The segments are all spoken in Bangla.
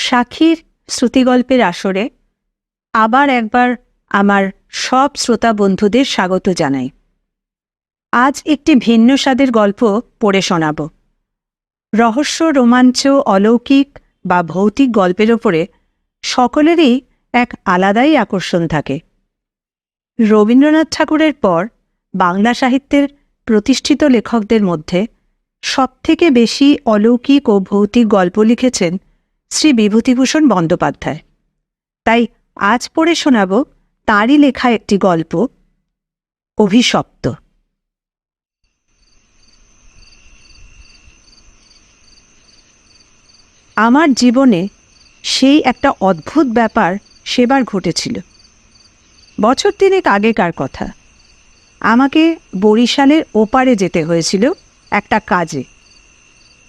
সাক্ষীর শ্রুতিগল্পের আসরে আবার একবার আমার সব শ্রোতা বন্ধুদের স্বাগত জানাই। আজ একটি ভিন্ন স্বাদের গল্প পড়ে শোনাব। রহস্য, রোমাঞ্চ, অলৌকিক বা ভৌতিক গল্পের ওপরে সকলেরই এক আলাদাই আকর্ষণ থাকে। রবীন্দ্রনাথ ঠাকুরের পর বাংলা সাহিত্যের প্রতিষ্ঠিত লেখকদের মধ্যে সবথেকে বেশি অলৌকিক ও ভৌতিক গল্প লিখেছেন শ্রী বিভূতিভূষণ বন্দ্যোপাধ্যায়। তাই আজ পড়ে শোনাব তাঁরই লেখা একটি গল্প, অভিশপ্ত। আমার জীবনে সেই একটা অদ্ভুত ব্যাপার সেবার ঘটেছিল। বছর তিনেক আগেকার কথা। আমাকে বরিশালের ওপারে যেতে হয়েছিল একটা কাজে।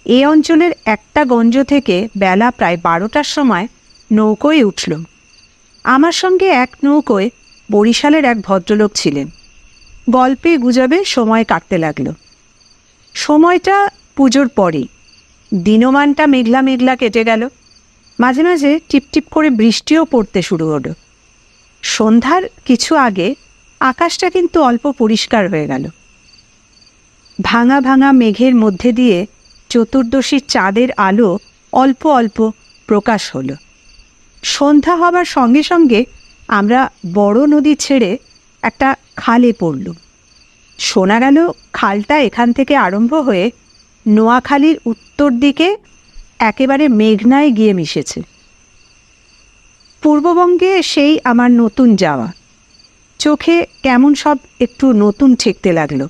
এ অঞ্চলের একটা গঞ্জ থেকে বেলা প্রায় 12টার সময় নৌকোয় উঠল। আমার সঙ্গে এক নৌকোয় বরিশালের এক ভদ্রলোক ছিলেন। গল্পে গুজবে সময় কাটতে লাগল। সময়টা পুজোর পরেই। দিনমানটা মেঘলা মেঘলা কেটে গেল। মাঝে মাঝে টিপটিপ করে বৃষ্টিও পড়তে শুরু হলো। সন্ধ্যার কিছু আগে আকাশটা কিন্তু অল্প পরিষ্কার হয়ে গেল। ভাঙা ভাঙা মেঘের মধ্যে দিয়ে চতুর্দশীর চাঁদের আলো অল্প অল্প প্রকাশ হলো। সন্ধ্যা হবার সঙ্গে সঙ্গে আমরা বড় নদী ছেড়ে একটা খালে পড়লুম। শোনা গেল খালটা এখান থেকে আরম্ভ হয়ে নোয়াখালীর উত্তর দিকে একেবারে মেঘনায় গিয়ে মিশেছে। পূর্ববঙ্গে সেই আমার নতুন যাওয়া। চোখে কেমন সব একটু নতুন ঠেকতে লাগলো।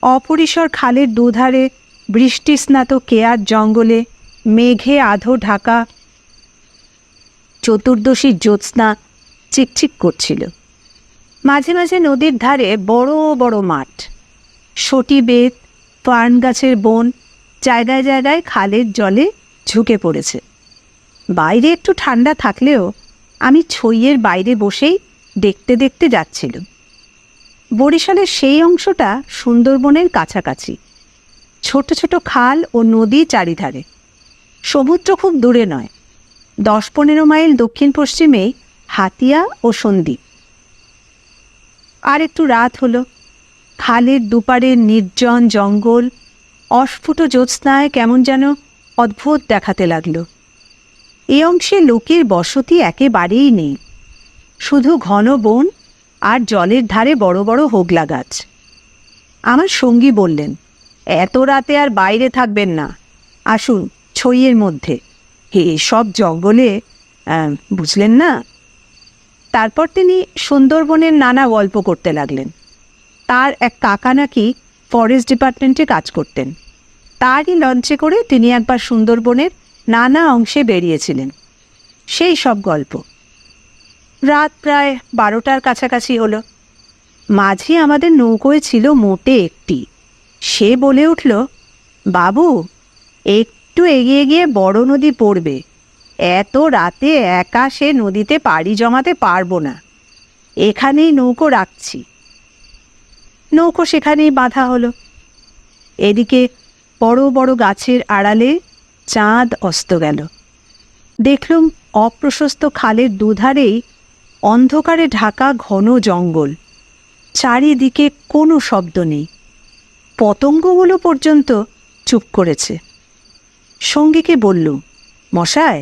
অপরিসর খালের দুধারে বৃষ্টিস্নাত কেয়ার জঙ্গলে মেঘে আধো ঢাকা চতুর্দশীর জ্যোৎস্না চিকচিক করছিল। মাঝে মাঝে নদীর ধারে বড় বড় মাঠ, সটি বেত, ফার্ন গাছের বন জায়গায় জায়গায় খালের জলে ঝুঁকে পড়েছে। বাইরে একটু ঠান্ডা থাকলেও আমি ছইয়ের বাইরে বসেই দেখতে দেখতে যাচ্ছিল। বরিশালের সেই অংশটা সুন্দরবনের কাছাকাছি। ছোট ছোট খাল ও নদী চারিধারে। সমুদ্র খুব দূরে নয়। 10-15 মাইল দক্ষিণ পশ্চিমেই হাতিয়া ও সন্দ্বীপ। আর একটু রাত হলো। খালের দুপারের নির্জন জঙ্গল অস্ফুট জ্যোৎস্নায় কেমন যেন অদ্ভুত দেখাতে লাগলো। এ অংশে লোকের বসতি একেবারেই নেই। শুধু ঘন বন আর জলের ধারে বড় বড় হোগলা গাছ। আমার সঙ্গী বললেন, এত রাতে আর বাইরে থাকবেন না, আসুন ছইয়ের মধ্যে। সব জঙ্গলে, বুঝলেন না। তারপর তিনি সুন্দরবনের নানা গল্প করতে লাগলেন। তার এক কাকা নাকি ফরেস্ট ডিপার্টমেন্টে কাজ করতেন। তারই লঞ্চে করে তিনি একবার সুন্দরবনের নানা অংশে বেরিয়েছিলেন। সেই সব গল্প। রাত প্রায় 12টার কাছাকাছি হলো। মাঝি আমাদের নৌকোয় ছিল মোটে একটি। সে বলে উঠল, বাবু, একটু এগিয়ে গিয়ে বড় নদী পড়বে। এত রাতে একা সে নদীতে পাড়ি জমাতে পারবো না। এখানেই নৌকো রাখছি। নৌকো সেখানেই বাঁধা হলো। এদিকে বড় বড় গাছের আড়ালে চাঁদ অস্ত গেল। দেখলুম অপ্রশস্ত খালের দুধারেই অন্ধকারে ঢাকা ঘন জঙ্গল। চারিদিকে কোনো শব্দ নেই। পতঙ্গগুলো পর্যন্ত চুপ করেছে। সঙ্গীকে বললুম, মশায়,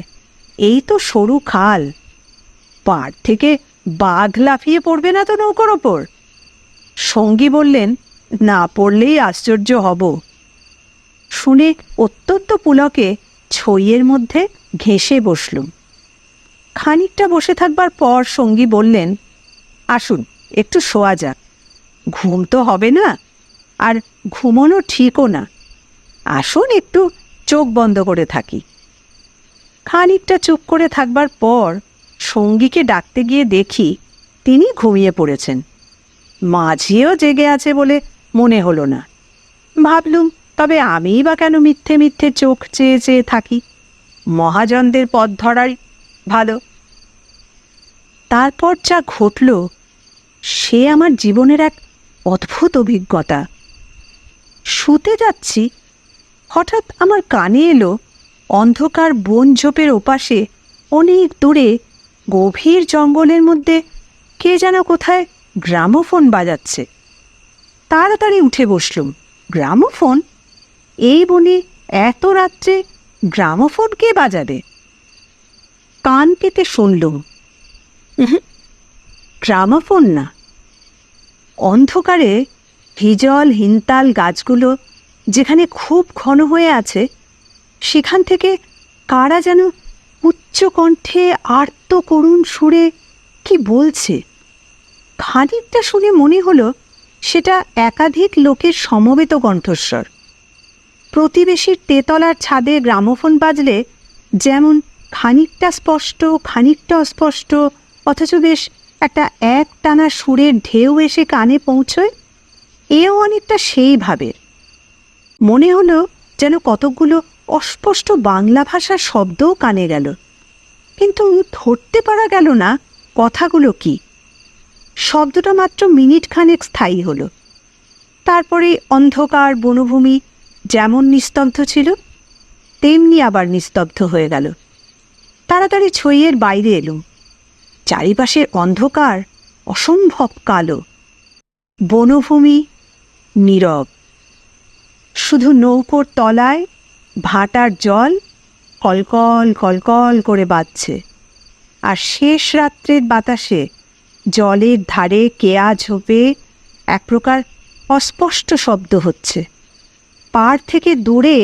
এই তো সরু খাল, পাড় থেকে বাঘ লাফিয়ে পড়বে না তো নৌকোর ওপর? সঙ্গী বললেন, না পড়লেই আশ্চর্য হব। শুনে অত্যন্ত পুলকে ছইয়ের মধ্যে ঘেঁষে বসলুম। খানিকটা বসে থাকবার পর সঙ্গী বললেন, আসুন একটু শোয়া যাক। ঘুম তো হবে না, আর ঘুমোনো ঠিকও না। আসুন একটু চোখ বন্ধ করে থাকি। খানিকটা চুপ করে থাকবার পর সঙ্গীকে ডাকতে গিয়ে দেখি তিনি ঘুমিয়ে পড়েছেন। মাঝিও জেগে আছে বলে মনে হলো না। ভাবলুম, তবে আমিই বা কেন মিথ্যে মিথ্যে চোখ চেয়ে চেয়ে থাকি? মহাজনদের পথ ধরাই ভালো। তারপর যা ঘটল সে আমার জীবনের এক অদ্ভুত অভিজ্ঞতা। শুতে যাচ্ছি, হঠাৎ আমার কানে এলো অন্ধকার বন ঝোপের ওপাশে অনেক দূরে গভীর জঙ্গলের মধ্যে কে যেন কোথায় গ্রামোফোন বাজাচ্ছে। তাড়াতাড়ি উঠে বসলুম। গ্রামোফোন? এই বনে এত রাত্রে গ্রামোফোন কে বাজাবে? কান পেতে শুনলুম, গ্রামোফোন না। অন্ধকারে হিজল হিনতাল গাছগুলো যেখানে খুব ঘন হয়ে আছে, সেখান থেকে কারা যেন উচ্চ কণ্ঠে আর্ত করুণ সুরে কি বলছে। খানিকটা শুনে মনে হলো সেটা একাধিক লোকের সমবেত কণ্ঠস্বর। প্রতিবেশীর তেতলার ছাদে গ্রামোফোন বাজলে যেমন খানিকটা স্পষ্ট খানিকটা অস্পষ্ট অথচ বেশ একটা একটানা সুরের ঢেউ এসে কানে পৌঁছয়, এও অনেকটা সেই ভাবের। মনে হলো যেন কতকগুলো অস্পষ্ট বাংলা ভাষার শব্দও কানে গেল, কিন্তু ধরতে পারা গেল না কথাগুলো কি। শব্দটা মাত্র মিনিট খানেক স্থায়ী হলো। তারপরে অন্ধকার বনভূমি যেমন নিস্তব্ধ ছিল তেমনি আবার নিস্তব্ধ হয়ে গেল। তাড়াতাড়ি ছইয়ের বাইরে এলুম। চারিপাশের অন্ধকার অসম্ভব কালো, বনভূমি নীরব। শুধু নৌকোর তলায় ভাটার জল কলকল কলকল করে বাজছে, আর শেষ রাত্রের বাতাসে জলের ধারে কেয়া ঝোপে এক প্রকার অস্পষ্ট শব্দ হচ্ছে। পাড় থেকে দূরে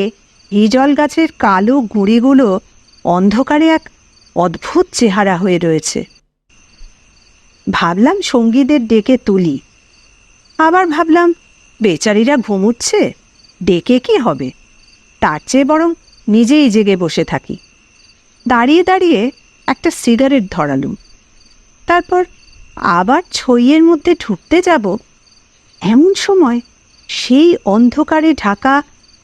হিজল গাছের কালো গুঁড়িগুলো অন্ধকারে এক অদ্ভুত চেহারা হয়ে রয়েছে। ভাবলাম সঙ্গীদের ডেকে তুলি, আবার ভাবলাম বেচারিরা ঘুমুচ্ছে, ডেকে কি হবে, তার চেয়ে বরং নিজেই জেগে বসে থাকি। দাঁড়িয়ে দাঁড়িয়ে একটা সিগারেট ধরালুম। তারপর আবার ছইয়ের মধ্যে ঢুকতে যাব, এমন সময় সেই অন্ধকারে ঢাকা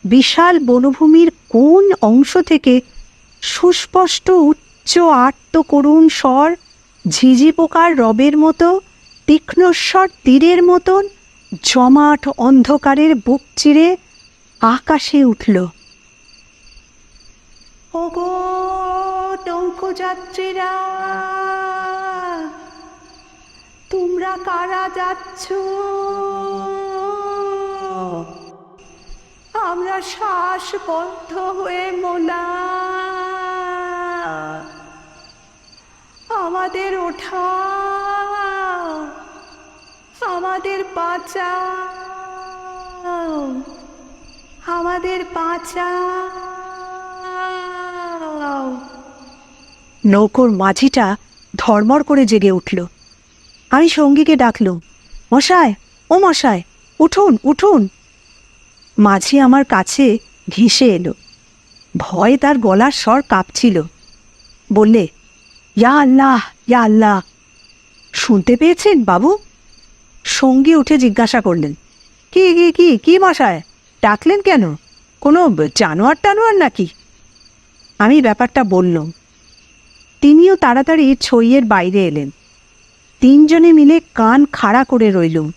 বিশাল বনভূমির কোন অংশ থেকে সুস্পষ্ট উচ্চ আর্ত করুণ স্বর ঝিঝি পোকার রবের মতো তীক্ষ্ণস্বর তীরের মতন জমাট অন্ধকারের বুক চিরে আকাশে উঠল। ওগো নৌকোযাত্রীরা, তোমরা কারা যাচ্ছ? আমরা শ্বাসবদ্ধ হয়ে মোলা, আমাদের ওঠা, আমাদের বাঁচাও, আমাদের বাঁচাও। নৌকোর মাঝিটা ধড়মড় করে জেগে উঠল। আমি সঙ্গীকে ডাকলুম, মশাই, ও মশাই, উঠুন উঠুন। মাঝি আমার কাছে ঘেঁষে এলো। ভয়ে তার গলার স্বর কাঁপছিল। বললে, ইয়া আল্লাহ, ইয়া আল্লাহ। শুনতে পেয়েছেন বাবু? সঙ্গী উঠে জিজ্ঞাসা করলেন, কি কি কি কি মশায়, ডাকলেন কেন? কোনো জানোয়ার টানোয়ার নাকি? আমি ব্যাপারটা বললাম। তিনিও তাড়াতাড়ি ছইয়ের বাইরে এলেন। তিনজনে মিলে কান খাড়া করে রইলুম।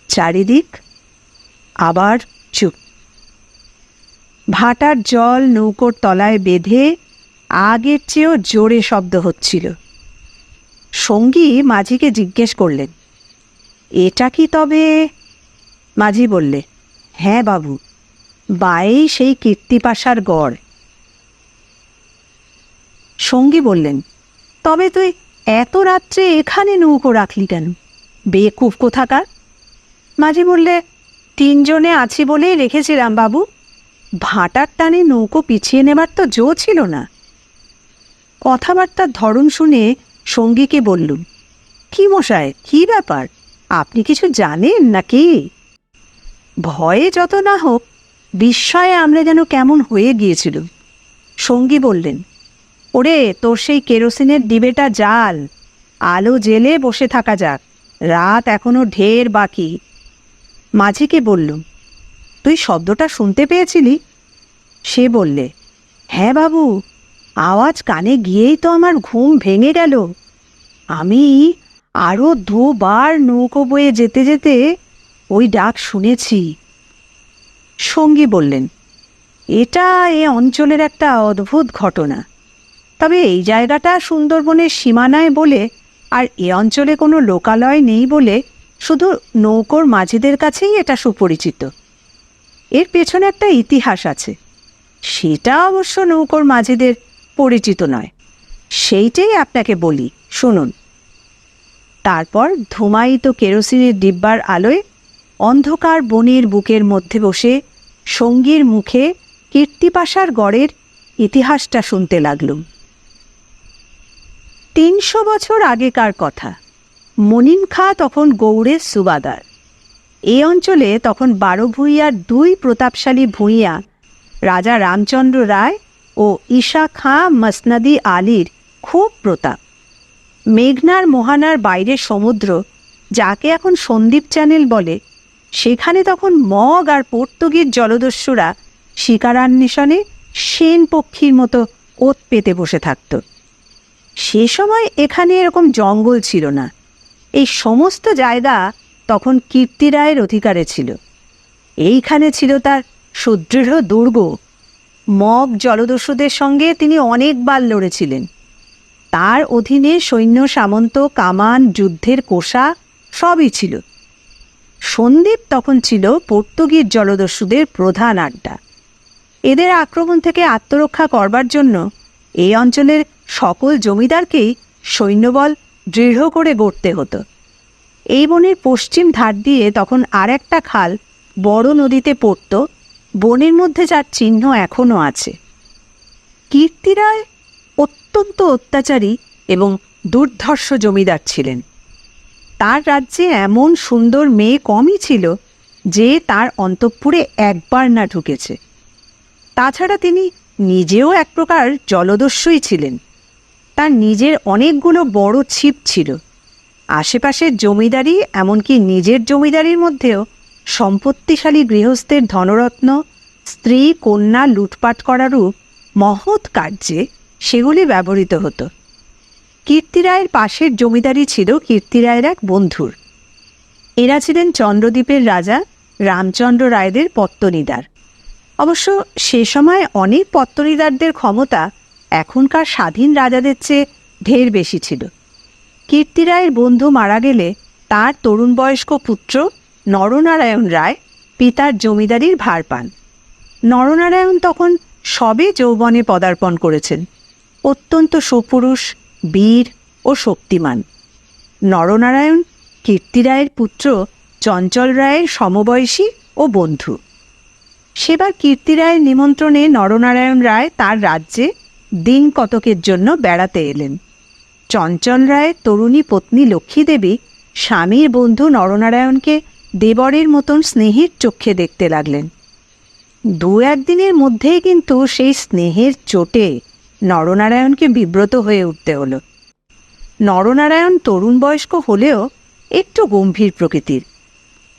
চারিদিক আবার চুপ। ভাটার জল নৌকোর তলায় বেঁধে আগের চেয়েও জোরে শব্দ হচ্ছিল। সঙ্গী মাঝিকে জিজ্ঞেস করলেন, এটা কি তবে? মাঝি বললে, হ্যাঁ বাবু, বায়েই সেই কীর্তিপাশার গড়। সঙ্গী বললেন, তবে তুই এত রাত্রে এখানে নৌকো রাখলি কেন? বেকুব কোথাকার। মাঝি বললে, তিনজনে আছি বলেই রেখেছিলাম বাবু, ভাটার টানে নৌকো পিছিয়ে নেবার তো জো ছিল না। কথাবার্তার ধরন শুনে সঙ্গীকে বললুম, কি মশাই, কি ব্যাপার, আপনি কিছু জানেন নাকি? ভয়ে যত না হোক বিস্ময়ে আমরা যেন কেমন হয়ে গিয়েছিল। সঙ্গী বললেন, ওরে তোর সেই কেরোসিনের ডিবেটা জ্বাল, আলো জেলে বসে থাকা যাক, রাত এখনো ঢের বাকি। মাঝিকে বললুম, তুই শব্দটা শুনতে পেয়েছিলি? সে বললে, হ্যাঁ বাবু, আওয়াজ কানে গিয়েই তো আমার ঘুম ভেঙে গেল। আমি আরও দুবার নৌকো বয়ে যেতে যেতে ওই ডাক শুনেছি। সঙ্গী বললেন, এটা এ অঞ্চলের একটা অদ্ভুত ঘটনা। তবে এই জায়গাটা সুন্দরবনের সীমানায় বলে আর এ অঞ্চলে কোনো লোকালয় নেই বলে শুধু নৌকোর মাঝিদের কাছেই এটা সুপরিচিত। এর পেছনে একটা ইতিহাস আছে, সেটা অবশ্য নৌকোর মাঝিদের পরিচিত নয়। সেইটাই আপনাকে বলি, শুনুন। তারপর ধুমায়িত কেরোসিনের ডিব্বার আলোয় অন্ধকার বনের বুকের মধ্যে বসে সঙ্গীর মুখে কীর্তিপাশার গড়ের ইতিহাসটা শুনতে লাগলুম। ৩০০ বছর আগেকার কথা। মনিন খাঁ তখন গৌড়ের সুবাদার। এই অঞ্চলে তখন ১২ ভূঁইয়ার ২ প্রতাপশালী ভূঁইয়া রাজা রামচন্দ্র রায় ও ঈশা খাঁ মসনদি আলীর খুব প্রতাপ। মেঘনার মোহানার বাইরের সমুদ্র, যাকে এখন সন্দ্বীপ চ্যানেল বলে, সেখানে তখন মগ আর পর্তুগিজ জলদস্যুরা শিকারান্বেষণে সেন পক্ষীর মতো ওত পেতে বসে থাকত। সে সময় এখানে এরকম জঙ্গল ছিল না। এই সমস্ত জায়গা তখন কীর্তি রায়ের অধিকারে ছিল। এইখানে ছিল তার সুদৃঢ় দুর্গ। মগ জলদস্যুদের সঙ্গে তিনি অনেকবার লড়েছিলেন। তার অধীনে সৈন্য সামন্ত, কামান, যুদ্ধের কোষা সবই ছিল। সন্দ্বীপ তখন ছিল পর্তুগিজ জলদস্যুদের প্রধান আড্ডা। এদের আক্রমণ থেকে আত্মরক্ষা করবার জন্য এই অঞ্চলের সকল জমিদারকেই সৈন্যবল দৃঢ় করে গড়তে হতো। এই বনের পশ্চিম ধার দিয়ে তখন আর একটা খাল বড় নদীতে পড়ত, বনের মধ্যে যার চিহ্ন এখনও আছে। কীর্তি রায় অত্যন্ত অত্যাচারী এবং দুর্ধর্ষ জমিদার ছিলেন। তার রাজ্যে এমন সুন্দর মেয়ে কমই ছিল যে তার অন্তঃপুরে একবার না ঢুকেছে। তাছাড়া তিনি নিজেও এক প্রকার জলদস্যুই ছিলেন। তার নিজের অনেকগুলো বড় ছিপ ছিল। আশেপাশের জমিদারি, এমনকি নিজের জমিদারির মধ্যেও সম্পত্তিশালী গৃহস্থের ধনরত্ন, স্ত্রী কন্যা লুটপাট করারও মহৎ কার্যে সেগুলি ব্যবহৃত হতো। কীর্তি রায়ের পাশের জমিদারি ছিল কীর্তি রায়ের এক বন্ধুর। এরা ছিলেন চন্দ্রদ্বীপের রাজা রামচন্দ্র রায়দের পত্তনিদার। অবশ্য সে সময় অনেক পত্তনিদারদের ক্ষমতা এখনকার স্বাধীন রাজাদের চেয়ে ঢের বেশি ছিল। কীর্তি রায়ের বন্ধু মারা গেলে তার তরুণ বয়স্ক পুত্র নরনারায়ণ রায় পিতার জমিদারির ভার পান। নরনারায়ণ তখন সবে যৌবনে পদার্পণ করেছেন। অত্যন্ত সুপুরুষ, বীর ও শক্তিমান। নরনারায়ণ কীর্তি রায়ের পুত্র চঞ্চল রায়ের সমবয়সী ও বন্ধু। সেবার কীর্তি রায়ের নিমন্ত্রণে নরনারায়ণ রায় তার রাজ্যে দিন কতকের জন্য বেড়াতে এলেন। চঞ্চল রায়ের তরুণী পত্নী লক্ষ্মীদেবী স্বামীর বন্ধু নরনারায়ণকে দেবরের মতন স্নেহের চক্ষে দেখতে লাগলেন। ২-১ দিনের মধ্যেই কিন্তু সেই স্নেহের চোটে নরনারায়ণকে বিব্রত হয়ে উঠতে হলো। নরনারায়ণ তরুণ বয়স্ক হলেও একটু গম্ভীর প্রকৃতির।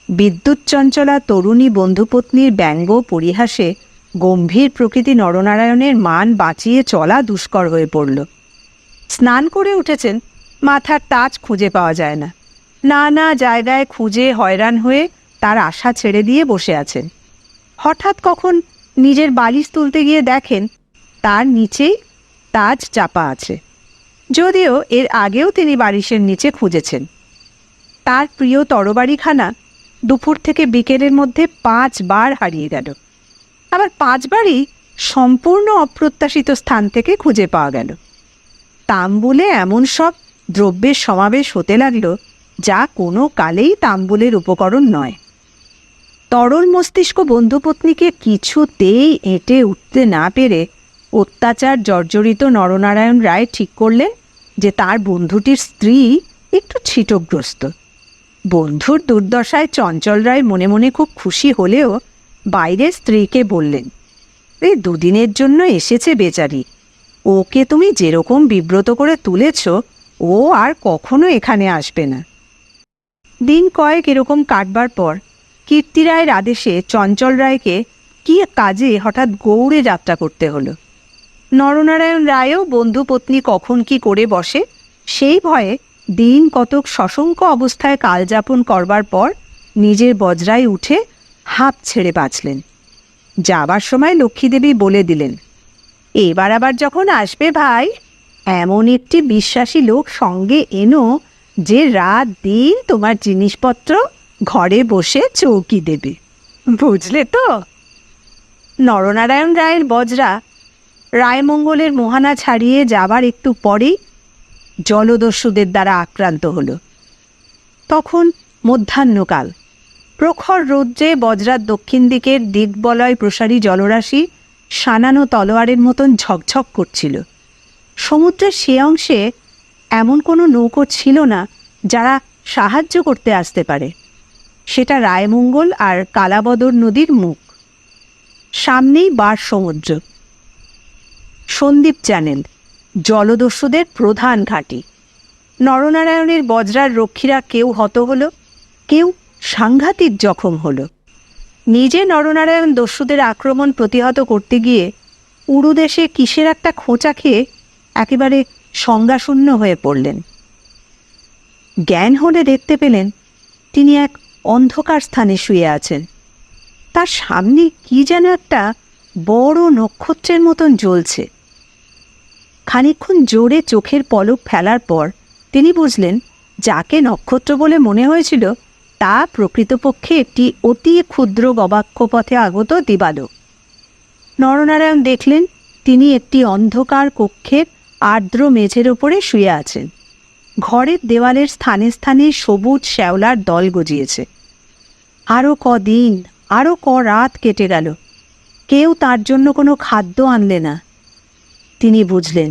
বিদ্যুৎ চঞ্চলা তরুণী বন্ধুপত্নীর ব্যঙ্গ পরিহাসে গম্ভীর প্রকৃতি নরনারায়ণের মান বাঁচিয়ে চলা দুষ্কর হয়ে পড়ল। স্নান করে উঠেছেন, মাথার তাজ খুঁজে পাওয়া যায় না। নানা জায়গায় খুঁজে হয়রান হয়ে তার আশা ছেড়ে দিয়ে বসে আছেন। হঠাৎ কখন নিজের বালিশ তুলতে গিয়ে দেখেন তার নিচেই তাজ চাপা আছে, যদিও এর আগেও তিনি বালিশের নিচে খুঁজেছেন। তার প্রিয় তরবারিখানা দুপুর থেকে বিকেলের মধ্যে ৫ বার হারিয়ে গেল। আবার ৫ বারই সম্পূর্ণ অপ্রত্যাশিত স্থান থেকে খুঁজে পাওয়া গেল। তাম্বুলে এমন সব দ্রব্যের সমাবেশ হতে লাগল যা কোনো কালেই তাম্বুলের উপকরণ নয়। তরল মস্তিষ্ক বন্ধুপত্নীকে কিছুতেই এঁটে উঠতে না পেরে অত্যাচার জর্জরিত নরনারায়ণ রায় ঠিক করলেন যে তার বন্ধুটির স্ত্রী একটু ছিটগ্রস্ত। বন্ধুর দুর্দশায় চঞ্চল রায় মনে মনে খুব খুশি হলেও বাইরে স্ত্রীকে বললেন, এই ২ দিনের জন্য এসেছে বেচারি, ওকে তুমি যেরকম বিব্রত করে তুলেছ ও আর কখনো এখানে আসবে না। দিন কয়েক এরকম কাটবার পর কীর্তি রায়ের আদেশে চঞ্চল রায়কে কী কাজে হঠাৎ গৌড়ে যাত্রা করতে হলো। নরনারায়ণ রায়ও বন্ধুপত্নী কখন কি করে বসে সেই ভয়ে দিন কতক সশঙ্ক অবস্থায় কালযাপন করবার পর নিজের বজরায় উঠে হাঁপ ছেড়ে বাঁচলেন। যাবার সময় লক্ষ্মীদেবী বলে দিলেন, এবার আবার যখন আসবে ভাই, এমন একটি বিশ্বাসী লোক সঙ্গে এনো যে রাত দিন তোমার জিনিসপত্র ঘরে বসে চৌকি দেবে। বুঝলে তো? নরনারায়ণ রায়ের বজরা রায়মঙ্গলের মোহানা ছাড়িয়ে যাবার একটু পরেই জলদস্যুদের দ্বারা আক্রান্ত হল। তখন মধ্যাহ্নকাল। প্রখর রৌদ্রে বজরার দক্ষিণ দিকের দিগ্বলয় প্রসারী জলরাশি সানানো তলোয়ারের মতন ঝকঝক করছিল। সমুদ্রের সে অংশে এমন কোনো নৌকো ছিল না যারা সাহায্য করতে আসতে পারে। সেটা রায়মঙ্গল আর কালাবদর নদীর মুখ। সামনেই বার সমুদ্র। সন্দীপ চ্যানেল জলদস্যুদের প্রধান ঘাঁটি। নরনারায়ণের বজরার রক্ষীরা কেউ হত হল, কেউ সাংঘাতিক জখম হল। নিজে নরনারায়ণ দস্যুদের আক্রমণ প্রতিহত করতে গিয়ে উড়ুদেশে কিসের একটা খোঁচা খেয়ে একেবারে সংজ্ঞাশূন্য হয়ে পড়লেন। জ্ঞান হলে দেখতে পেলেন তিনি এক অন্ধকার স্থানে শুয়ে আছেন। তার সামনে কি যেন একটা বড় নক্ষত্রের মতন জ্বলছে। খানিকক্ষণ জোরে চোখের পলক ফেলার পর তিনি বুঝলেন যাকে নক্ষত্র বলে মনে হয়েছিল তা প্রকৃতপক্ষে একটি অতি ক্ষুদ্র গবাক্ষপথে আগত দিবালোক। নরনারায়ণ দেখলেন তিনি একটি অন্ধকার কক্ষের আর্দ্র মেঝের ওপরে শুয়ে আছেন। ঘরের দেওয়ালের স্থানে স্থানে সবুজ শ্যাওলার দল গজিয়েছে। আরও কদিন, আরও রাত কেটে গেল, কেউ তার জন্য কোনো খাদ্য আনলে না। তিনি বুঝলেন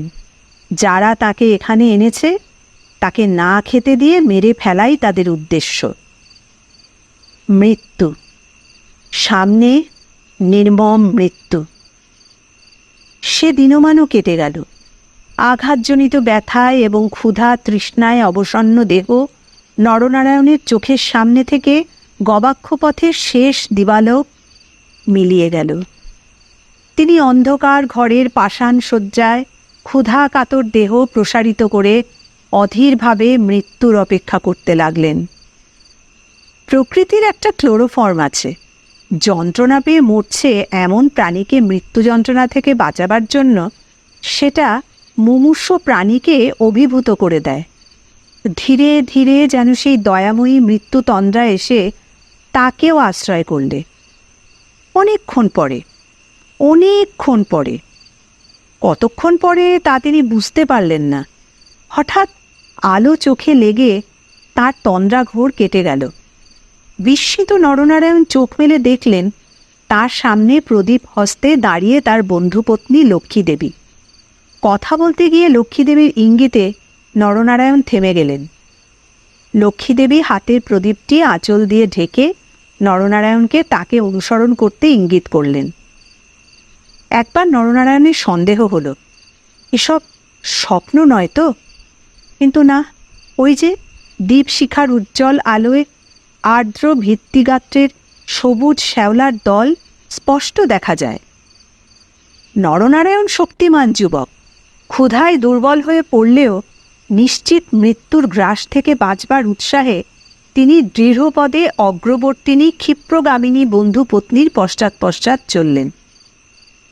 যারা তাকে এখানে এনেছে তাকে না খেতে দিয়ে মেরে ফেলাই তাদের উদ্দেশ্য। মৃত্যু সামনে, নির্মম মৃত্যু। সে দিনমানও কেটে গেল। আঘাতজনিত ব্যথায় এবং ক্ষুধা তৃষ্ণায় অবসন্ন দেহ নরনারায়ণের চোখের সামনে থেকে গবাক্ষপথের শেষ দিবালোক মিলিয়ে গেল। তিনি অন্ধকার ঘরের পাষাণ শয্যায় ক্ষুধা কাতর দেহ প্রসারিত করে অধীরভাবে মৃত্যুর অপেক্ষা করতে লাগলেন। প্রকৃতির একটা ক্লোরোফর্ম আছে। যন্ত্রণা পেয়ে মরছে এমন প্রাণীকে মৃত্যু যন্ত্রণা থেকে বাঁচাবার জন্য সেটা মুমূর্ষ প্রাণীকে অভিভূত করে দেয়। ধীরে ধীরে যেন সেই দয়াময়ী মৃত্যু তন্দ্রা এসে তাকেও আশ্রয় করলে। অনেকক্ষণ পরে, কতক্ষণ পরে তা তিনি বুঝতে পারলেন না। হঠাৎ আলো চোখে লেগে তার তন্দ্রা ঘোর কেটে গেল। বিস্মিত নরনারায়ণ চোখ মেলে দেখলেন তার সামনে প্রদীপ হস্তে দাঁড়িয়ে তার বন্ধুপত্নী লক্ষ্মীদেবী। কথা বলতে গিয়ে লক্ষ্মীদেবীর ইঙ্গিতে নরনারায়ণ থেমে গেলেন। লক্ষ্মীদেবী হাতের প্রদীপটি আঁচল দিয়ে ঢেকে নরনারায়ণকে তাকে অনুসরণ করতে ইঙ্গিত করলেন। একবার নরনারায়ণের সন্দেহ হল, এসব স্বপ্ন নয় তো? কিন্তু না, ওই যে দীপশিখার উজ্জ্বল আলোয় আর্দ্র ভিত্তিগাত্রের সবুজ শ্যাওলার দল স্পষ্ট দেখা যায়। নরনারায়ণ শক্তিমান যুবক, ক্ষুধায় দুর্বল হয়ে পড়লেও নিশ্চিত মৃত্যুর গ্রাস থেকে বাঁচবার উৎসাহে তিনি দৃঢ়পদে অগ্রবর্তিনী ক্ষিপ্রগামিনী বন্ধু পত্নীর পশ্চাৎ পশ্চাৎ চললেন।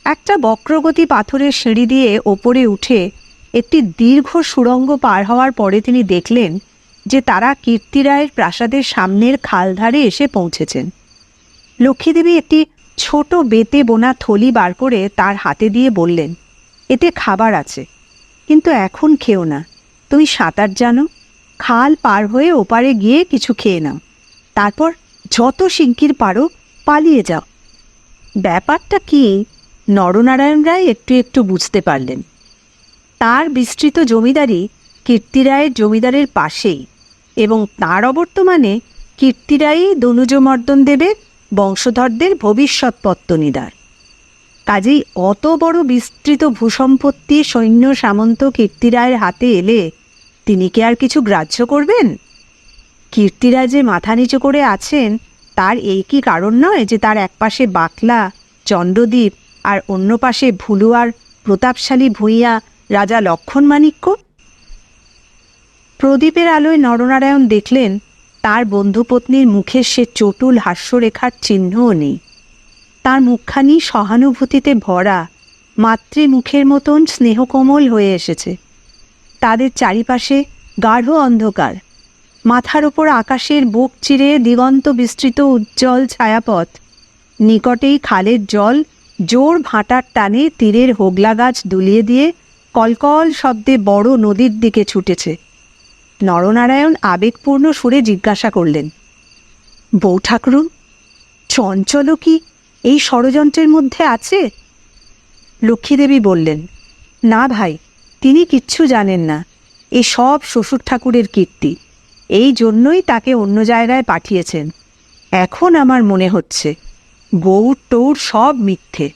একটা বক্রগতি পাথরের সিঁড়ি দিয়ে ওপরে উঠে একটি দীর্ঘ সুড়ঙ্গ পার হওয়ার পরে তিনি দেখলেন যে তারা কীর্তিরায়ের প্রাসাদের সামনের খালধারে এসে পৌঁছেছেন। লক্ষ্মীদেবী একটি ছোট বেতে বোনা থলি বার করে তার হাতে দিয়ে বললেন, এতে খাবার আছে, কিন্তু এখন খেও না। তুমি সাঁতার জানো, খাল পার হয়ে ওপারে গিয়ে কিছু খেয়ে নাও, তারপর যত শিগগির পারো পালিয়ে যাও। ব্যাপারটা কি নরনারায়ণ রায় একটু একটু বুঝতে পারলেন। তার বিস্তৃত জমিদারি কীর্তিরায়ের জমিদারের পাশেই, এবং তাঁর অবর্তমানে কীর্তিরায়ই দনুজমর্দন দেবের বংশধরদের ভবিষ্যৎ পত্তনিদার। কাজেই অত বড় বিস্তৃত ভূসম্পত্তি সৈন্য সামন্ত কীর্তিরায়ের হাতে এলে তিনি কি আর কিছু গ্রাহ্য করবেন? কীর্তিরায় যে মাথা নিচু করে আছেন তার এই কি কারণ নয় যে তার একপাশে বাকলা চন্দ্রদ্বীপ আর অন্য পাশে ভুলুয়ার প্রতাপশালী ভূঁইয়া রাজা লক্ষণমাণিক্য? প্রদীপের আলোয় নরনারায়ণ দেখলেন তার বন্ধুপত্নীর মুখে সে চটুল হাস্যরেখার চিহ্নও নেই। তার মুখখানি সহানুভূতিতে ভরা, মাতৃমুখের মতন স্নেহকোমল হয়ে এসেছে। তাদের চারিপাশে গাঢ় অন্ধকার, মাথার ওপর আকাশের বুক চিরে দিগন্ত বিস্তৃত উজ্জ্বল ছায়াপথ। নিকটেই খালের জল জোর ভাটার টানে তীরের হোগলা গাছ দুলিয়ে দিয়ে কলকল শব্দে বড় নদীর দিকে ছুটেছে। নরনারায়ণ আবেগপূর্ণ সুরে জিজ্ঞাসা করলেন, বউ ঠাকুরুন, চঞ্চলও কি এই ষড়যন্ত্রের মধ্যে আছে? লক্ষ্মীদেবী বললেন, না ভাই, তিনি কিচ্ছু জানেন না। এ সব শ্বশুর ঠাকুরের কীর্তি, এই জন্যই তাকে অন্য জায়গায় পাঠিয়েছেন। এখন আমার মনে হচ্ছে গৌর টৌর সব মিথ্যে।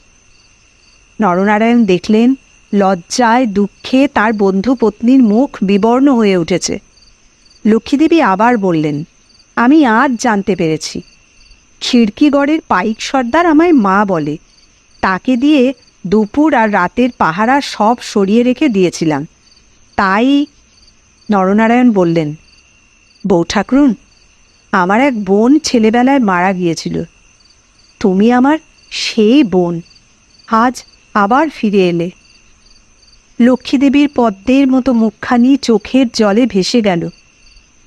নরনারায়ণ দেখলেন লজ্জায় দুঃখে তার বন্ধু পত্নীর মুখ বিবর্ণ হয়ে উঠেছে। লক্ষ্মীদেবী আবার বললেন, আমি আজ জানতে পেরেছি। খিড়কিগড়ের পাইক সর্দার আমায় মা বলে, তাকে দিয়ে দুপুর আর রাতের পাহারা সব সরিয়ে রেখে দিয়েছিলাম। তাই নরনারায়ণ বললেন, বউ ঠাকুরুন, আমার এক বোন ছেলেবেলায় মারা গিয়েছিল। তুমি আমার সেই বোন, আজ আবার ফিরে এলে। লক্ষ্মীদেবীর পদ্মের মতো মুখখানি চোখের জলে ভেসে গেল।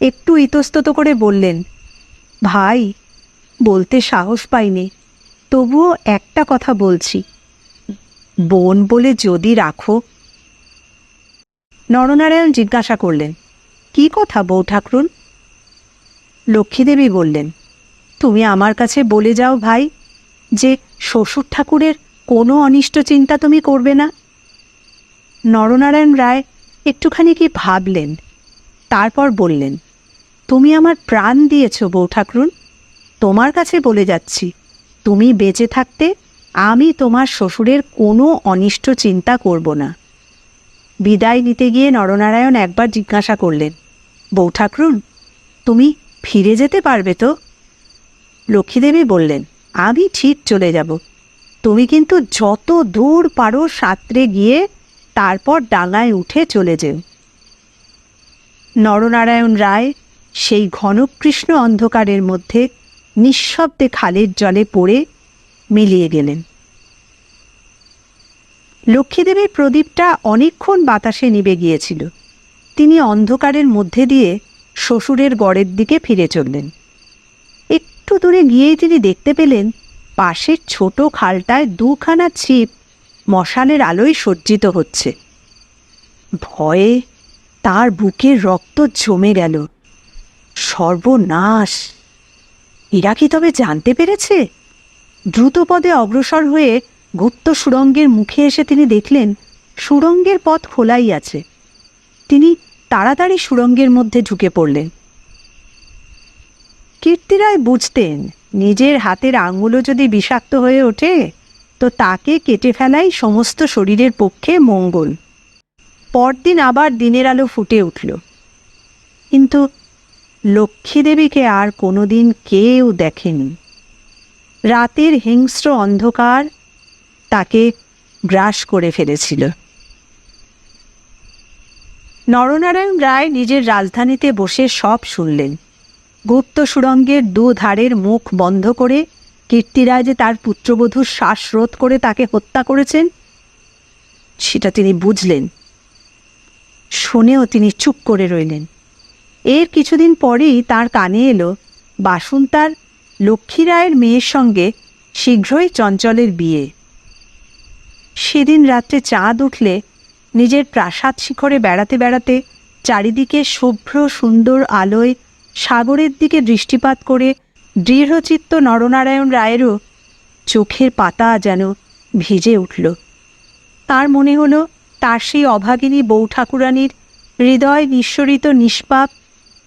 একটু ইতস্তত করে বললেন, ভাই, বলতে সাহস পাইনি, তবুও একটা কথা বলছি, বোন বলে যদি রাখো। নরনারায়ণ জিজ্ঞাসা করলেন, কি কথা বউ ঠাকুরুন? লক্ষ্মীদেবী বললেন, তুমি আমার কাছে বলে যাও ভাই যে শ্বশুর ঠাকুরের কোনো অনিষ্ট চিন্তা তুমি করবে না। নরনারায়ণ রায় একটুখানি কি ভাবলেন, তারপর বললেন, তুমি আমার প্রাণ দিয়েছ বউ ঠাকুরুন, তোমার কাছে বলে যাচ্ছি, তুমি বেঁচে থাকতে আমি তোমার শ্বশুরের কোনো অনিষ্ট চিন্তা করব না। বিদায় নিতে গিয়ে নরনারায়ণ একবার জিজ্ঞাসা করলেন, বউ ঠাকুরুন, তুমি ফিরে যেতে পারবে তো? লক্ষ্মীদেবী বললেন, আমি ঠিক চলে যাব। তুমি কিন্তু যত দূর পারো সাঁতরে গিয়ে তারপর ডাঙায় উঠে চলে যেও। নরনারায়ণ রায় সেই ঘনকৃষ্ণ অন্ধকারের মধ্যে নিঃশব্দে খালের জলে পড়ে মিলিয়ে গেলেন। লক্ষ্মীদেবীর প্রদীপটা অনেকক্ষণ বাতাসে নিভে গিয়েছিল। তিনি অন্ধকারের মধ্যে দিয়ে শ্বশুরের গড়ের দিকে ফিরে চললেন। একটু দূরে গিয়েই তিনি দেখতে পেলেন পাশের ছোট খালটায় দুখানা ছিপ মশালের আলোয় সজ্জিত হচ্ছে। ভয়ে তার বুকের রক্ত জমে গেল। সর্বনাশ! এরা কি তবে জানতে পেরেছে? দ্রুতপদে অগ্রসর হয়ে গুপ্ত সুড়ঙ্গের মুখে এসে তিনি দেখলেন সুড়ঙ্গের পথ খোলাই আছে। তিনি তাড়াতাড়ি সুড়ঙ্গের মধ্যে ঢুকে পড়লেন। কীর্তিরায় বুঝতেন নিজের হাতের আঙুলও যদি বিষাক্ত হয়ে ওঠে তো তাকে কেটে ফেলাই সমস্ত শরীরের পক্ষে মঙ্গল। পরদিন আবার দিনের আলো ফুটে উঠল, কিন্তু লক্ষ্মীদেবীকে আর কোনোদিন কেউ দেখেনি। রাতের হিংস্র অন্ধকার তাকে গ্রাস করে ফেলেছিল। নরনারায়ণ রায় নিজের রাজধানীতে বসে সব শুনলেন। গুপ্ত সুড়ঙ্গের দুধারের মুখ বন্ধ করে কীর্তিরায় যে তার পুত্রবধূর শ্বাসরোধ করে তাকে হত্যা করেছেন সেটা তিনি বুঝলেন। শুনেও তিনি চুপ করে রইলেন। এর কিছুদিন পরেই তার কানে এলো বাসুন্তার লক্ষ্মী রায়ের মেয়ের সঙ্গে শীঘ্রই চঞ্চলের বিয়ে। সেদিন রাত্রে চাঁদ উঠলে নিজের প্রাসাদ শিখরে বেড়াতে বেড়াতে চারিদিকে শুভ্র সুন্দর আলোয় সাগরের দিকে দৃষ্টিপাত করে দৃঢ়চিত্ত নরনারায়ণ রায়েরও চোখের পাতা যেন ভিজে উঠল। তার মনে হলো তার সেই অভাগিনী বউ ঠাকুরানীর হৃদয় নিঃসরিত নিষ্পাপ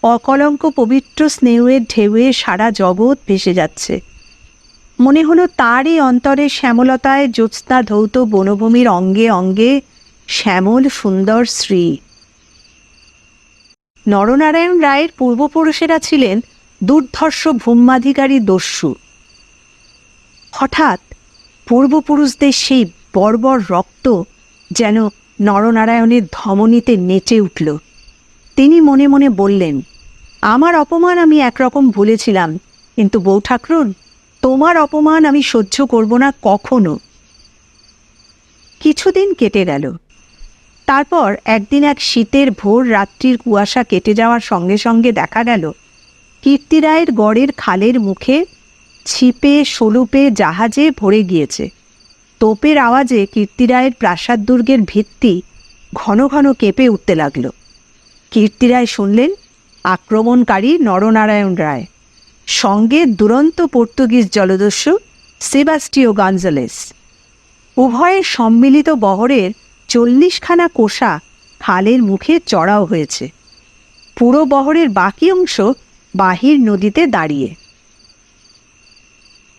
অকলঙ্ক পবিত্র স্নেহের ঢেউয়ে সারা জগৎ ভেসে যাচ্ছে। মনে হলো তারই অন্তরে শ্যামলতায় জ্যোৎস্না ধৌত বনভূমির অঙ্গে অঙ্গে শ্যামল সুন্দর শ্রী। নরনারায়ণ রায়ের পূর্বপুরুষেরা ছিলেন দুর্ধর্ষ ভূম্যাধিকারী দস্যু। হঠাৎ পূর্বপুরুষদের সেই বর্বর রক্ত যেন নরনারায়ণের ধমনীতে নেচে উঠল। তিনি মনে মনে বললেন, আমার অপমান আমি একরকম ভুলেছিলাম, কিন্তু বউ ঠাকুরুন, তোমার অপমান আমি সহ্য করব না কখনো। কিছুদিন কেটে গেল। তারপর একদিন এক শীতের ভোর রাত্রির কুয়াশা কেটে যাওয়ার সঙ্গে সঙ্গে দেখা গেল কীর্তিরায়ের গড়ের খালের মুখে ছিপে শলুপে জাহাজে ভরে গিয়েছে। তোপের আওয়াজে কীর্তিরায়ের প্রাসাদ দুর্গের ভিত্তি ঘন ঘন কেঁপে উঠতে লাগল। কীর্তিরায় শুনলেন আক্রমণকারী নরনারায়ণ রায়, সঙ্গে দুরন্ত পর্তুগিজ জলদস্যু সেবাস্টিও গঞ্জালেস। উভয়ের সম্মিলিত বহরের 40খানা কোষা খালের মুখে চড়াও হয়েছে। পুরো বহরের বাকি অংশ বাহির নদীতে দাঁড়িয়ে।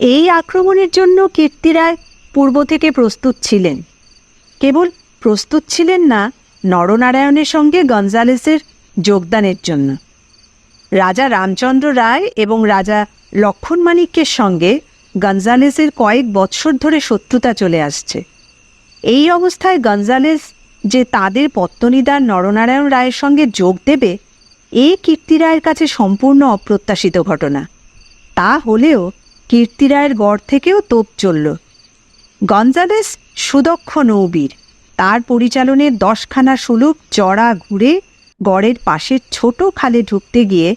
এই আক্রমণের জন্য কীর্তিরায় পূর্ব থেকে প্রস্তুত ছিলেন। কেবল প্রস্তুত ছিলেন না নরনারায়ণের সঙ্গে গঞ্জালেসের যোগদানের জন্য। রাজা রামচন্দ্র রায় এবং রাজা লক্ষণ মাণিক্যের সঙ্গে গঞ্জালেসের কয়েক বৎসর ধরে শত্রুতা চলে আসছে। এই অবস্থায় গঞ্জালেস যে তাদের পত্তনিদার নরনারায়ণ রায়ের সঙ্গে যোগ দেবে, এ কীর্তিরায়ের কাছে সম্পূর্ণ অপ্রত্যাশিত ঘটনা। তা হলেও কীর্তিরায়ের গড় থেকেও তোপ চলল। গঞ্জালেস সুদক্ষ নৌবীর। তার পরিচালনে 10খানা সুলুক চড়া ঘুরে গড়ের পাশের ছোট খালে ঢুকতে গিয়ে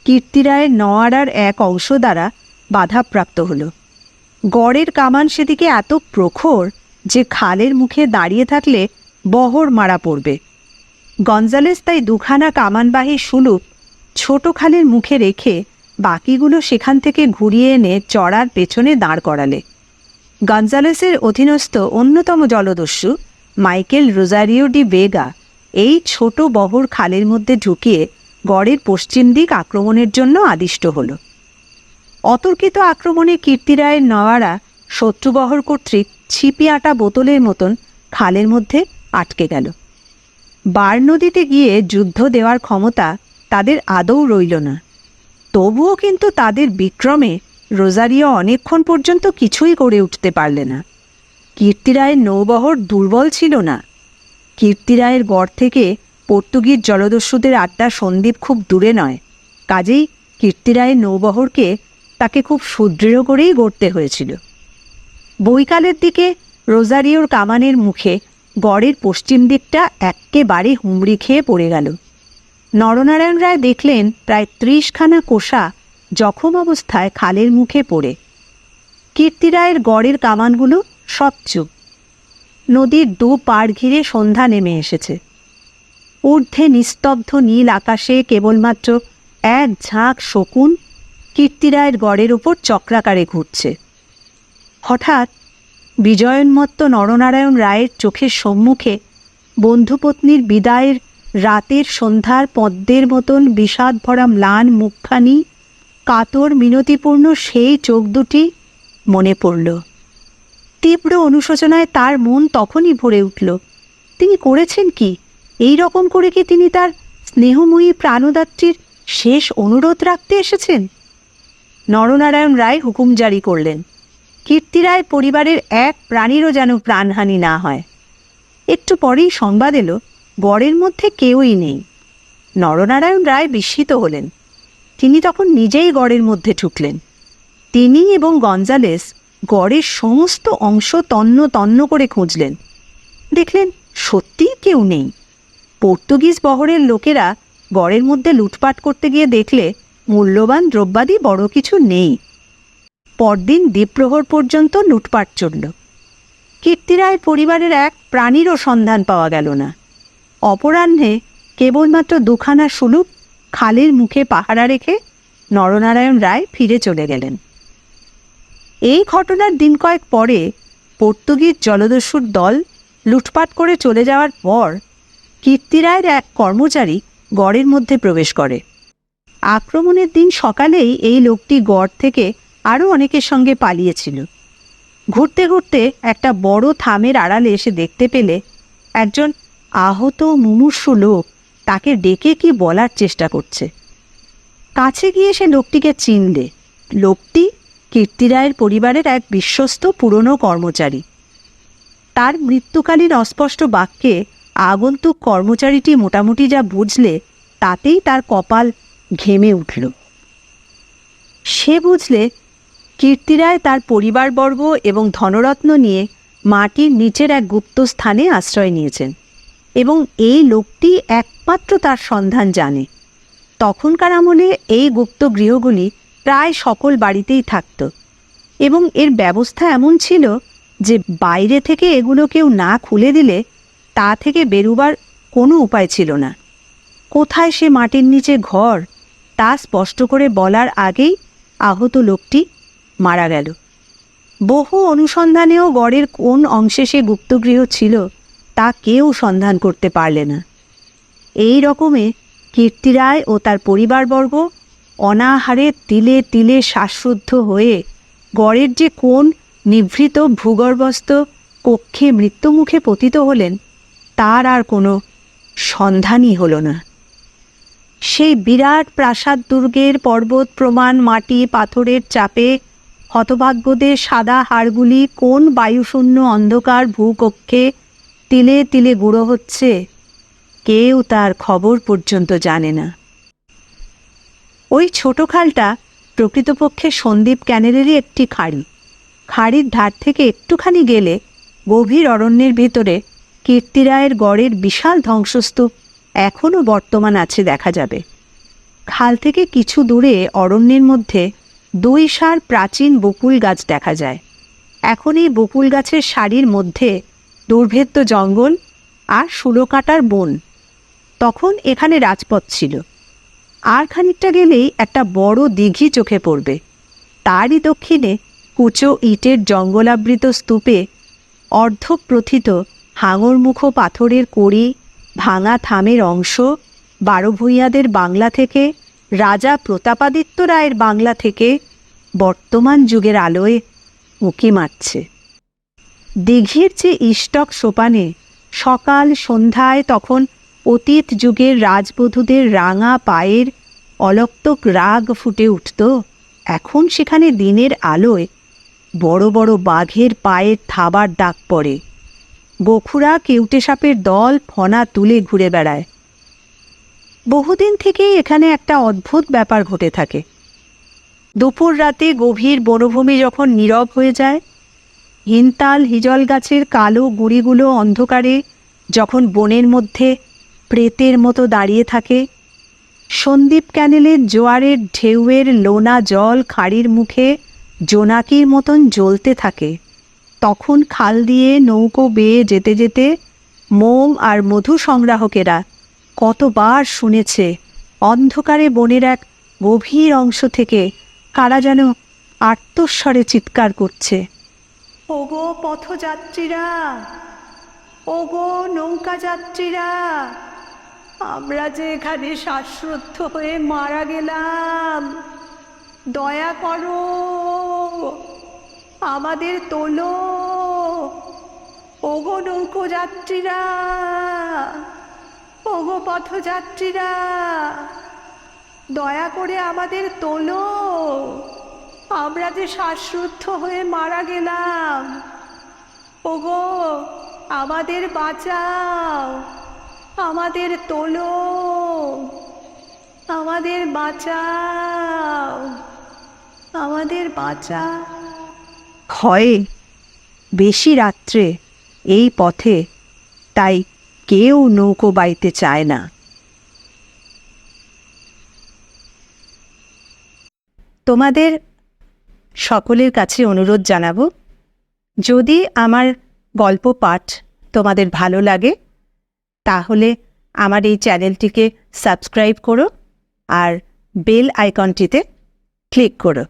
কীর্তিরায়ের নওয়ারার এক অংশ দ্বারা বাধাপ্রাপ্ত হল। গড়ের কামান সেদিকে এত প্রখর যে খালের মুখে দাঁড়িয়ে থাকলে বহর মারা পড়বে। গঞ্জালেস তাই 2খানা কামানবাহী সুলুক ছোট খালের মুখে রেখে বাকিগুলো সেখান থেকে ঘুরিয়ে এনে চড়ার পেছনে দাঁড় করালে। গঞ্জালেসের অধীনস্থ অন্যতম জলদস্যু মাইকেল রোজারিও ডি বেগা এই ছোট বহর খালের মধ্যে ঢুকিয়ে গড়ের পশ্চিম দিক আক্রমণের জন্য আদিষ্ট হল। অতর্কিত আক্রমণে কীর্তিরায়ের নওয়ারা শত্রুবহর কর্তৃক ছিপি আটা বোতলের মতন খালের মধ্যে আটকে গেল। বার নদীতে গিয়ে যুদ্ধ দেওয়ার ক্ষমতা তাদের আদৌ রইল না। তবুও কিন্তু তাদের বিক্রমে রোজারিও অনেকক্ষণ পর্যন্ত কিছুই করে উঠতে পারলে না। কীর্তিরায়ের নৌবহর দুর্বল ছিল না। কীর্তিরায়ের গড় থেকে পর্তুগিজ জলদস্যুদের আড্ডা সন্দ্বীপ খুব দূরে নয়। কাজেই কীর্তিরায়ের নৌবহরকে তাকে খুব সুদৃঢ় করেই গড়তে হয়েছিল। বৈকালের দিকে রোজারিওর কামানের মুখে গড়ের পশ্চিম দিকটা এক্কেবারে হুমড়ি খেয়ে পড়ে গেল। নরনারায়ণ রায় দেখলেন প্রায় 30খানা কোষা জখম অবস্থায় খালের মুখে পড়ে। কীর্তিরায়ের গড়ের কামানগুলো সব চুপ। নদীর 2 পাড় ঘিরে সন্ধ্যা নেমে এসেছে। ঊর্ধ্বে নিস্তব্ধ নীল আকাশে কেবলমাত্র এক ঝাঁক শকুন কীর্তিরায়ের গড়ের উপর চক্রাকারে ঘুরছে। হঠাৎ বিজয়োন্মত্ত নরনারায়ণ রায়ের চোখের সম্মুখে বন্ধুপত্নীর বিদায়ের রাতের সন্ধ্যার পদ্মের মতন বিষাদ ভরা ম্লান মুখখানি, কাতর মিনতিপূর্ণ সেই চোখ দুটি মনে পড়ল। তীব্র অনুশোচনায় তার মন তখনই ভরে উঠল। তিনি করেছেন কি? এই রকম করে কি তিনি তার স্নেহময়ী প্রাণদাত্রীর শেষ অনুরোধ রাখতে এসেছেন? নরনারায়ণ রায় হুকুম জারি করলেন, কীর্তিরায় পরিবারের এক প্রাণীরও যেন প্রাণহানি না হয়। একটু পরেই সংবাদ এলো গড়ের মধ্যে কেউই নেই। নরনারায়ণ রায় বিস্মিত হলেন। তিনি তখন নিজেই গড়ের মধ্যে ঢুকলেন। তিনি এবং গঞ্জালেস গড়ের সমস্ত অংশ তন্ন তন্ন করে খুঁজলেন। দেখলেন সত্যিই কেউ নেই। পর্তুগিজ বহরের লোকেরা গড়ের মধ্যে লুটপাট করতে গিয়ে দেখলে মূল্যবান দ্রব্যাদি বড় কিছু নেই। পরদিন দ্বীপ্রহর পর্যন্ত লুটপাট চলল। কীর্তিরায়ের পরিবারের এক প্রাণীরও সন্ধান পাওয়া গেল না। অপরাহ্নে কেবলমাত্র 2খানা সুলুক খালের মুখে পাহারা রেখে নরনারায়ণ রায় ফিরে চলে গেলেন। এই ঘটনার দিন কয়েক পরে পর্তুগিজ জলদস্যুর দল লুটপাট করে চলে যাওয়ার পর কীর্তিরায়ের এক কর্মচারী গড়ের মধ্যে প্রবেশ করে। আক্রমণের দিন সকালেই এই লোকটি গড় থেকে আরও অনেকের সঙ্গে পালিয়েছিল। ঘুরতে ঘুরতে একটা বড় থামের আড়ালে এসে দেখতে পেলে একজন আহত মুমূর্ষু লোক তাকে ডেকে কি বলার চেষ্টা করছে। কাছে গিয়ে সে লোকটিকে চিনলে। লোকটি কীর্তিরায়ের পরিবারের এক বিশ্বস্ত পুরনো কর্মচারী। তার মৃত্যুকালীন অস্পষ্ট বাক্যে আগন্তুক কর্মচারীটি মোটামুটি যা বুঝলে তাতেই তার কপাল ঘেমে উঠল। সে বুঝলে কীর্তিরায় তার পরিবারবর্গ এবং ধনরত্ন নিয়ে মাটির নিচের এক গুপ্ত স্থানে আশ্রয় নিয়েছেন এবং এই লোকটি একমাত্র তার সন্ধান জানে। তখনকার আমলে এই গুপ্ত গৃহগুলি প্রায় সকল বাড়িতেই থাকত এবং এর ব্যবস্থা এমন ছিল যে বাইরে থেকে এগুলো কেউ না খুলে দিলে তা থেকে বেরুবার কোনো উপায় ছিল না। কোথায় সে মাটির নিচে ঘর তা স্পষ্ট করে বলার আগেই আহত লোকটি মারা গেল। বহু অনুসন্ধানেও গড়ের কোন অংশে সে গুপ্তগৃহ ছিল তা কেউ সন্ধান করতে পারলে না। এই রকমে কীর্তিরায় ও তার পরিবারবর্গ অনাহারে তিলে তিলে শ্বাসরুদ্ধ হয়ে গড়ের যে কোন নিভৃত ভূগর্ভস্থ কক্ষে মৃত্যুমুখে পতিত হলেন তার আর কোনো সন্ধানই হল না। সেই বিরাট প্রাসাদ দুর্গের পর্বত প্রমাণ মাটি পাথরের চাপে হতভাগ্যদের সাদা হাড়গুলি কোন বায়ুশূন্য অন্ধকার ভূকক্ষে তিলে তিলে গুঁড়ো হচ্ছে কেউ তার খবর পর্যন্ত জানে না। ওই ছোট খালটা প্রকৃতপক্ষে সন্দীপ ক্যানেলেরই একটি খাড়ি। খাড়ির ধার থেকে একটুখানি গেলে গভীর অরণ্যের ভিতরে কীর্তিরায়ের গড়ের বিশাল ধ্বংসস্তূপ এখনও বর্তমান আছে দেখা যাবে। খাল থেকে কিছু দূরে অরণ্যের মধ্যে 2 সার প্রাচীন বকুল গাছ দেখা যায়। এখন এই বকুল গাছের সারির মধ্যে দুর্ভেদ্য জঙ্গল আর শুলোকাটার বন। তখন এখানে রাজপথ ছিল। আর খানিকটা গেলেই একটা বড় দিঘি চোখে পড়বে। তারই দক্ষিণে কুচো ইটের জঙ্গলাবৃত স্তূপে অর্ধপ্রথিত হাঙরমুখো পাথরের কড়ি, ভাঙা থামের অংশ, 12 ভূঁইয়াদের বাংলা থেকে, রাজা প্রতাপাদিত্য রায়ের বাংলা থেকে বর্তমান যুগের আলোয় উঁকি মারছে। দিঘির যে ইষ্টক সোপানে সকাল সন্ধ্যায় তখন অতীত যুগের রাজবধূদের রাঙা পায়ের অলক্তক রাগ ফুটে উঠত, এখন সেখানে দিনের আলোয় বড় বড় বাঘের পায়ের থাবার ডাক পড়ে। গোখুরা কেউটে সাপের দল ফনা তুলে ঘুরে বেড়ায়। বহুদিন থেকেই এখানে একটা অদ্ভুত ব্যাপার ঘটে থাকে। দুপুর রাতে গভীর বনভূমি যখন নীরব হয়ে যায়, হিনতাল হিজল গাছের কালো গুঁড়িগুলো অন্ধকারে যখন বনের মধ্যে প্রেতের মতো দাঁড়িয়ে থাকে, সন্দীপ ক্যানেলের জোয়ারের ঢেউয়ের লোনা জল খাড়ির মুখে জোনাকির মতন জ্বলতে থাকে, তখন খাল দিয়ে নৌকো বেয়ে যেতে যেতে মোম আর মধু সংগ্রাহকেরা কতবার শুনেছে অন্ধকারে বনের এক গভীর অংশ থেকে কারা যেন আর্তস্বরে চিৎকার করছে, ওগো পথযাত্রীরা, ওগো নৌকা যাত্রীরা, আমরা যে এখানে শ্বাসরুদ্ধ হয়ে মারা গেলাম, দয়া করো, আমাদের তোলো, ওগো নৌকো যাত্রীরা, ওগো পথযাত্রীরা, দয়া করে আমাদের তোলো, আমরা যে শ্বাসরুদ্ধ হয়ে মারা গেলাম, ওগো আমাদের বাঁচাও, আমাদের তোলো, আমাদের বাঁচাও, আমাদের বাঁচাও। হয় বেশি রাত্রে এই পথে, তাই কেউ নৌকো বাইতে চায় না। তোমাদের সকলের কাছে অনুরোধ জানাবো, যদি আমার গল্প পাঠ তোমাদের ভালো লাগে তাহলে আমার এই চ্যানেলটিকে সাবস্ক্রাইব করো আর বেল আইকনটিতে ক্লিক করো।